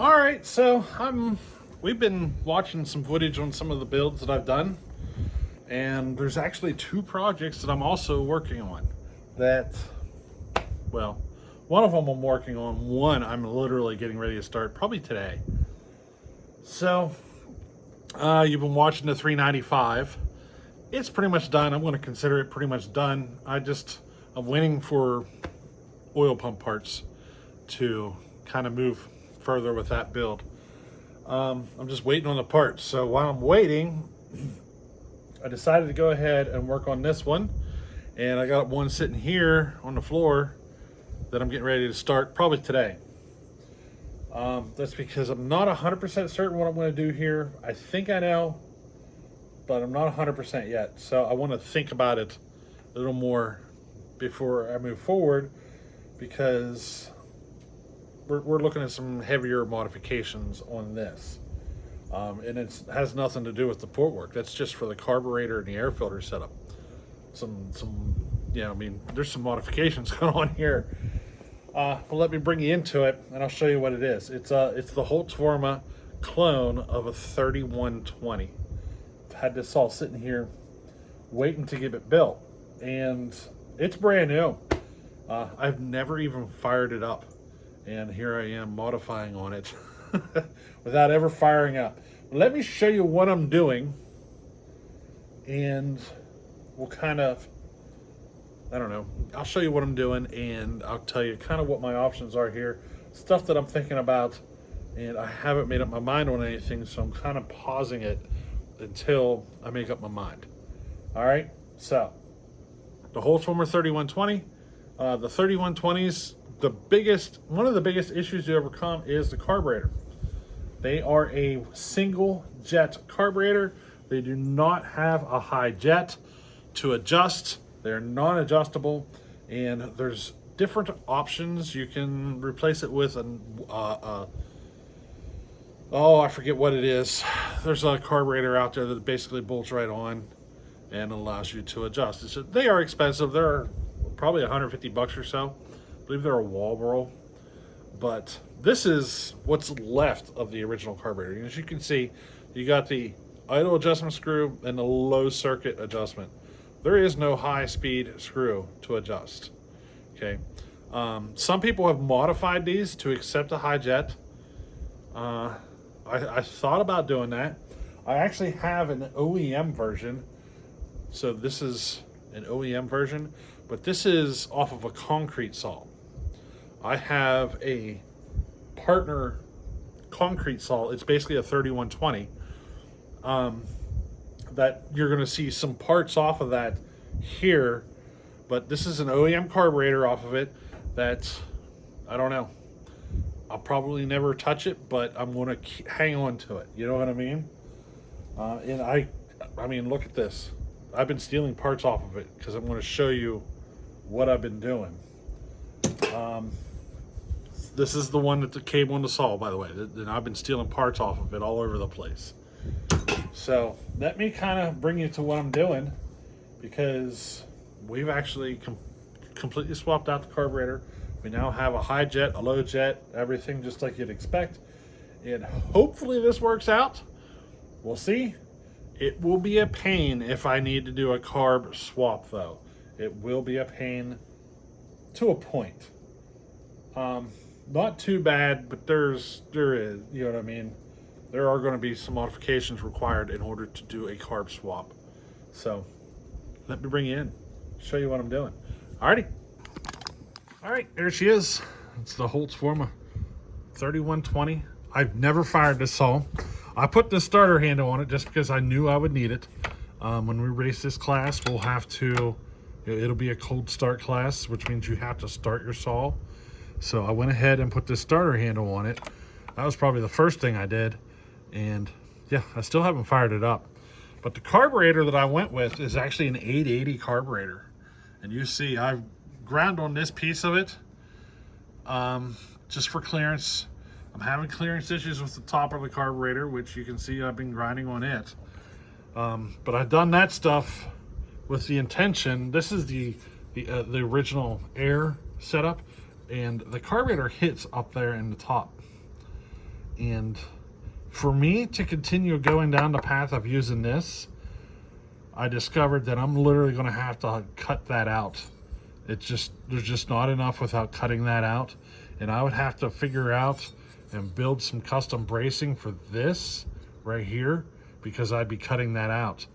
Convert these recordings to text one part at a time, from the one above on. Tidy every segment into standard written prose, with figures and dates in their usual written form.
All right, so we've been watching some footage on some of the builds that I've done, and there's actually two projects that I'm also working on. Well, one of them I'm working on. One I'm literally getting ready to start probably today. So you've been watching the 395. It's pretty much done. I'm going to consider it pretty much done. I'm waiting for oil pump parts to kind of move further with that build. I'm just waiting on the parts. So while I'm waiting, I decided to go ahead and work on this one. And I got one sitting here on the floor that I'm getting ready to start probably today. That's because I'm not 100% certain what I'm going to do here. I think I know, but I'm not 100% yet. So I want to think about it a little more before I move forward, because we're looking at some heavier modifications on this. And it has nothing to do with the port work. That's just for the carburetor and the air filter setup. There's some modifications going on here. Well, let me bring you into it, and I'll show you what it is. It's the Holtzfforma clone of a 3120. I've had this all sitting here waiting to get it built, and it's brand new. I've never even fired it up, and here I am modifying on it without ever firing up. Let me show you what I'm doing, and we'll kind of, I'll show you what I'm doing, and I'll tell you kind of what my options are here, stuff that I'm thinking about, and I haven't made up my mind on anything, so I'm kind of pausing it until I make up my mind. All right, so the Holtzfforma 3120, the 3120s, one of the biggest issues to overcome is the carburetor. They are a single jet carburetor. They do not have a high jet to adjust. They're non-adjustable, and there's different options. You can replace it with I forget what it is. There's a carburetor out there that basically bolts right on and allows you to adjust. They are expensive. They're probably $150 or so. I believe they're a Walbro, but this is what's left of the original carburetor. As you can see, you got the idle adjustment screw and the low circuit adjustment. There is no high speed screw to adjust. Okay. Some people have modified these to accept a high jet. I thought about doing that. I actually have an OEM version. So this is an OEM version, but this is off of a concrete saw. I have a partner concrete saw. It's basically a 3120. That you're going to see some parts off of that here, but this is an OEM carburetor off of it that, I don't know, I'll probably never touch it, but I'm going to hang on to it. You know what I mean? And I mean, look at this. I've been stealing parts off of it because I'm going to show you what I've been doing. This is the one that came on the saw, by the way, and I've been stealing parts off of it all over the place. So let me kind of bring you to what I'm doing, because we've actually completely swapped out the carburetor. We now have a high jet, a low jet, everything just like you'd expect. And hopefully this works out. We'll see. It will be a pain if I need to do a carb swap, though. It will be a pain to a point. Not too bad, but there is, you know what I mean? There are going to be some modifications required in order to do a carb swap. So let me bring you in, show you what I'm doing. Alrighty. All right, there she is. It's the Holtzfforma 3120. I've never fired this saw. I put the starter handle on it just because I knew I would need it. When we race this class, it'll be a cold start class, which means you have to start your saw. So I went ahead and put this starter handle on it. That was probably the first thing I did. And yeah, I still haven't fired it up. But the carburetor that I went with is actually an 880 carburetor. And you see I've ground on this piece of it just for clearance. I'm having clearance issues with the top of the carburetor, which you can see I've been grinding on it. But I've done that stuff with the intention. This is the original air setup, and the carburetor hits up there in the top. And for me to continue going down the path of using this, I discovered that I'm literally going to have to cut that out. There's just not enough without cutting that out. And I would have to figure out and build some custom bracing for this right here, because I'd be cutting that out.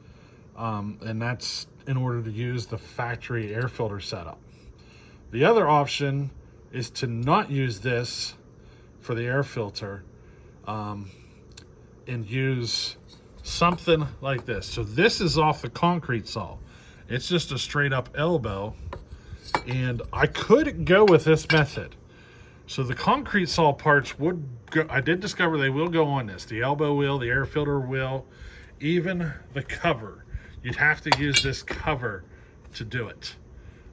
And that's in order to use the factory air filter setup. The other option is to not use this for the air filter, and use something like this. So this is off the concrete saw. It's just a straight up elbow, and I could go with this method. So the concrete saw parts would go, I did discover they will go on this. The elbow will, the air filter will, even the cover. You'd have to use this cover to do it.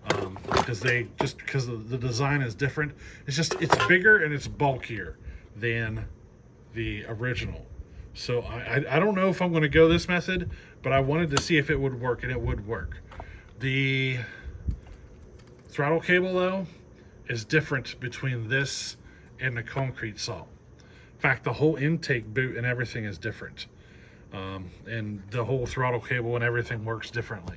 Because the design is different. It's bigger and it's bulkier than the original. So I don't know if I'm going to go this method, but I wanted to see if it would work, and it would work. The throttle cable, though, is different between this and the concrete saw. In fact, the whole intake boot and everything is different. And the whole throttle cable and everything works differently.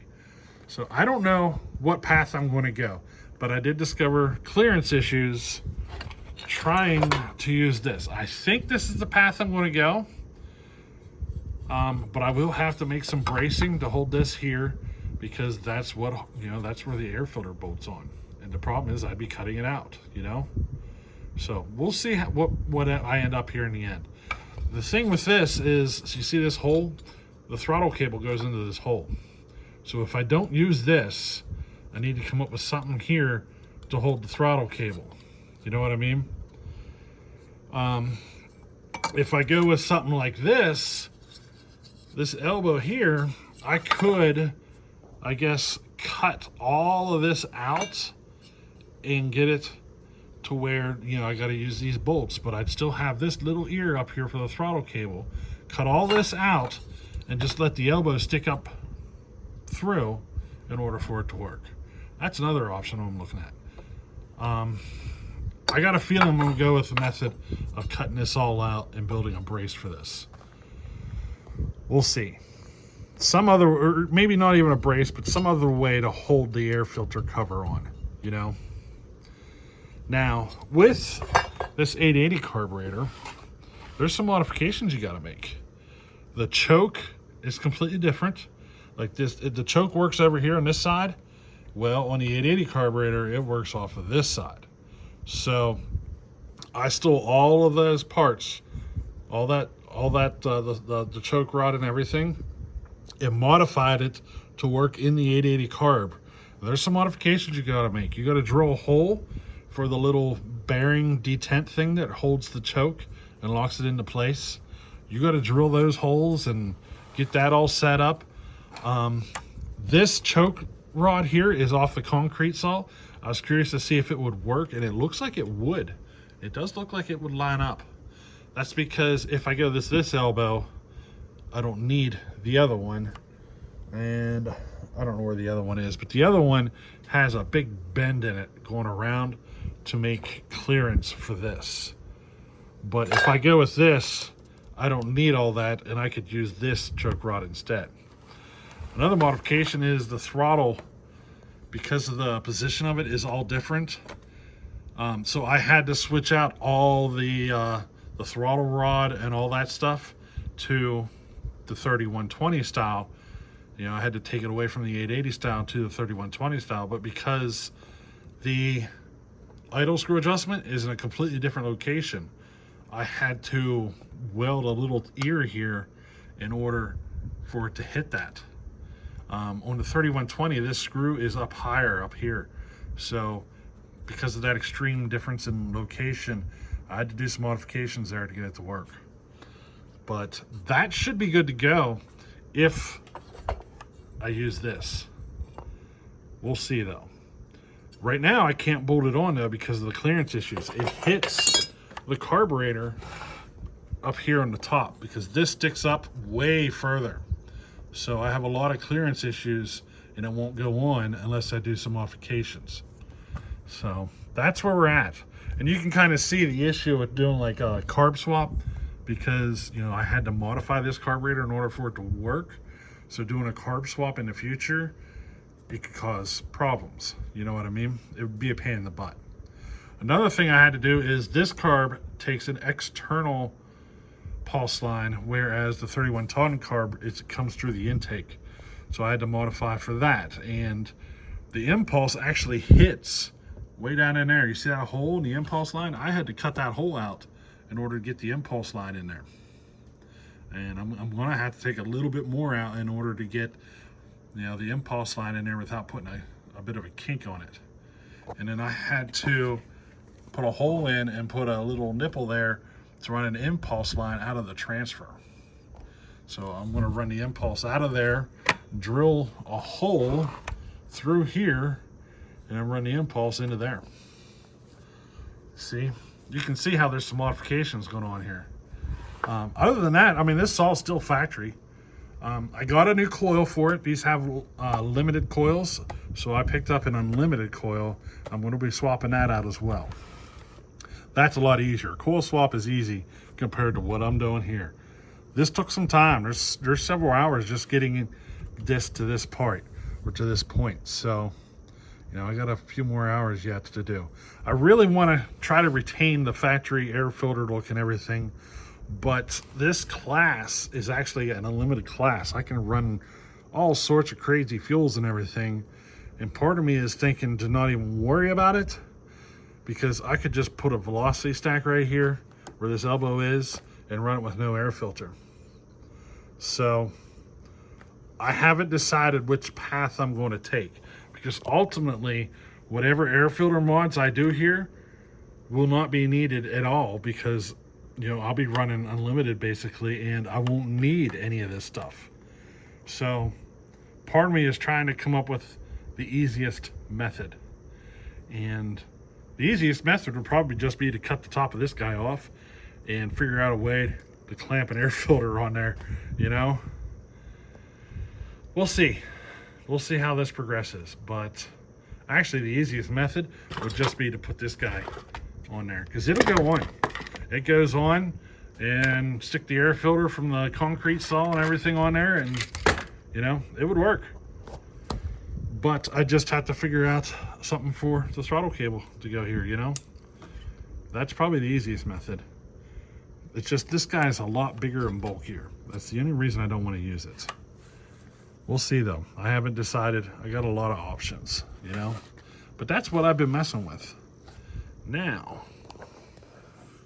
So I don't know what path I'm going to go, but I did discover clearance issues trying to use this. I think this is the path I'm going to go. But I will have to make some bracing to hold this here, because that's what, that's where the air filter bolts on. And the problem is I'd be cutting it out, So we'll see what I end up here in the end. The thing with this is, so you see this hole? The throttle cable goes into this hole. So if I don't use this, I need to come up with something here to hold the throttle cable. You know what I mean? If I go with something like this elbow here, I could, I guess, cut all of this out and get it to where, I got to use these bolts, but I'd still have this little ear up here for the throttle cable. Cut all this out and just let the elbow stick up through in order for it to work. That's another option I'm looking at. I got a feeling I'm going to go with the method of cutting this all out and building a brace for this. We'll see. Some other, or maybe not even a brace, but some other way to hold the air filter cover on, Now, with this 880 carburetor, there's some modifications you got to make. The choke is completely different. Like this, the choke works over here on this side. Well, on the 880 carburetor, it works off of this side. So I stole all of those parts, the choke rod and everything, and modified it to work in the 880 carb. There's some modifications you got to make. You got to drill a hole for the little bearing detent thing that holds the choke and locks it into place. You got to drill those holes and get that all set up. This choke rod here is off the concrete saw. I was curious to see if it would work, and it looks like it would. It does look like it would line up. That's because if I go this elbow, I don't need the other one. And I don't know where the other one is, but the other one has a big bend in it going around to make clearance for this. But if I go with this, I don't need all that, and I could use this choke rod instead. Another modification is the throttle, because of the position of it, is all different. So I had to switch out all the throttle rod and all that stuff to the 3120 style. I had to take it away from the 880 style to the 3120 style, but because the idle screw adjustment is in a completely different location, I had to weld a little ear here in order for it to hit that. On the 3120, this screw is up higher up here. So because of that extreme difference in location, I had to do some modifications there to get it to work. But that should be good to go if I use this. We'll see though. Right now I can't bolt it on though because of the clearance issues. It hits the carburetor up here on the top because this sticks up way further. So I have a lot of clearance issues and it won't go on unless I do some modifications. So that's where we're at. And you can kind of see the issue with doing like a carb swap. because, you know, I had to modify this carburetor in order for it to work. So doing a carb swap in the future, it could cause problems. You know what I mean? It would be a pain in the butt. Another thing I had to do is this carb takes an external pulse line, whereas the 31-ton carb, it comes through the intake. So I had to modify for that. And the impulse actually hits way down in there. You see that hole in the impulse line? I had to cut that hole out in order to get the impulse line in there. And I'm going to have to take a little bit more out in order to get, you know, the impulse line in there without putting a bit of a kink on it. And then I had to put a hole in and put a little nipple there to run an impulse line out of the transfer. So I'm going to run the impulse out of there, drill a hole through here, and then run the impulse into there. See? You can see how there's some modifications going on here. Other than that, I mean, this saw's still factory. I got a new coil for it. These have limited coils, so I picked up an unlimited coil. I'm going to be swapping that out as well. That's a lot easier. Coil swap is easy compared to what I'm doing here. This took some time. There's several hours just getting this to this part, or to this point. So, you know, I got a few more hours yet to do. I really want to try to retain the factory air filter look and everything, but this class is actually an unlimited class. I can run all sorts of crazy fuels and everything, and part of me is thinking to not even worry about it, because I could just put a velocity stack right here where this elbow is and run it with no air filter. So I haven't decided which path I'm going to take, because ultimately whatever air filter mods I do here will not be needed at all, because, you know, I'll be running unlimited basically, and I won't need any of this stuff. So part of me is trying to come up with the easiest method, and the easiest method would probably just be to cut the top of this guy off and figure out a way to clamp an air filter on there, you know. We'll see. We'll see how this progresses, but actually the easiest method would just be to put this guy on there, because it'll go on. It goes on, and stick the air filter from the concrete saw and everything on there, and, you know, it would work. But I just have to figure out something for the throttle cable to go here, you know. That's probably the easiest method. It's just this guy's a lot bigger and bulkier. That's the only reason I don't want to use it. We'll see though. I haven't decided. I got a lot of options, you know. But that's what I've been messing with.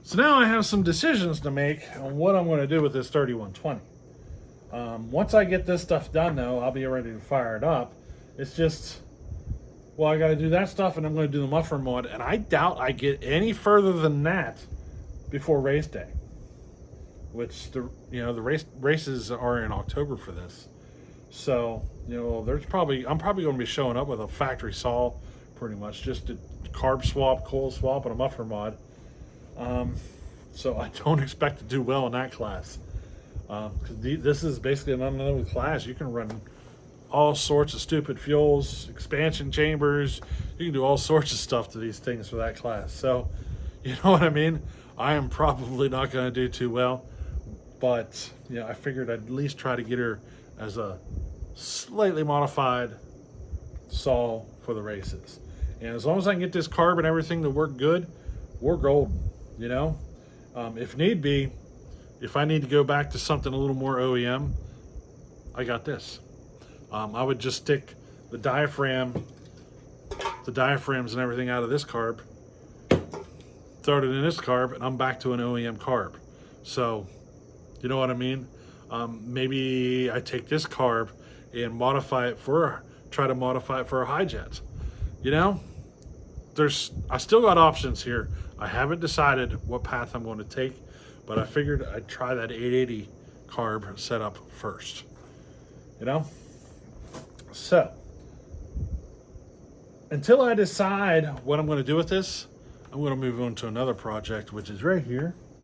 So now I have some decisions to make on what I'm going to do with this 3120. Once I get this stuff done though, I'll be ready to fire it up. It's just, well, I got to do that stuff, and I'm going to do the muffler mod, and I doubt I get any further than that before race day, which the races are in October for this. So, you know, I'm probably going to be showing up with a factory saw, pretty much just a carb swap, coil swap, and a muffler mod. So I don't expect to do well in that class, because this is basically an unlimited class. You can run all sorts of stupid fuels, expansion chambers. You can do all sorts of stuff to these things for that class. So, you know what I mean? I am probably not going to do too well, but, you know, I figured I'd at least try to get her as a slightly modified saw for the races. And as long as I can get this carb and everything to work good, we're golden, you know? If need be, if I need to go back to something a little more OEM, I got this. I would just stick the diaphragms and everything out of this carb, throw it in this carb, and I'm back to an OEM carb. So, you know what I mean? Maybe I take this carb and try to modify it for a high jet. You know, I still got options here. I haven't decided what path I'm going to take, but I figured I'd try that 880 carb setup first, you know? So, until I decide what I'm going to do with this, I'm going to move on to another project, which is right here.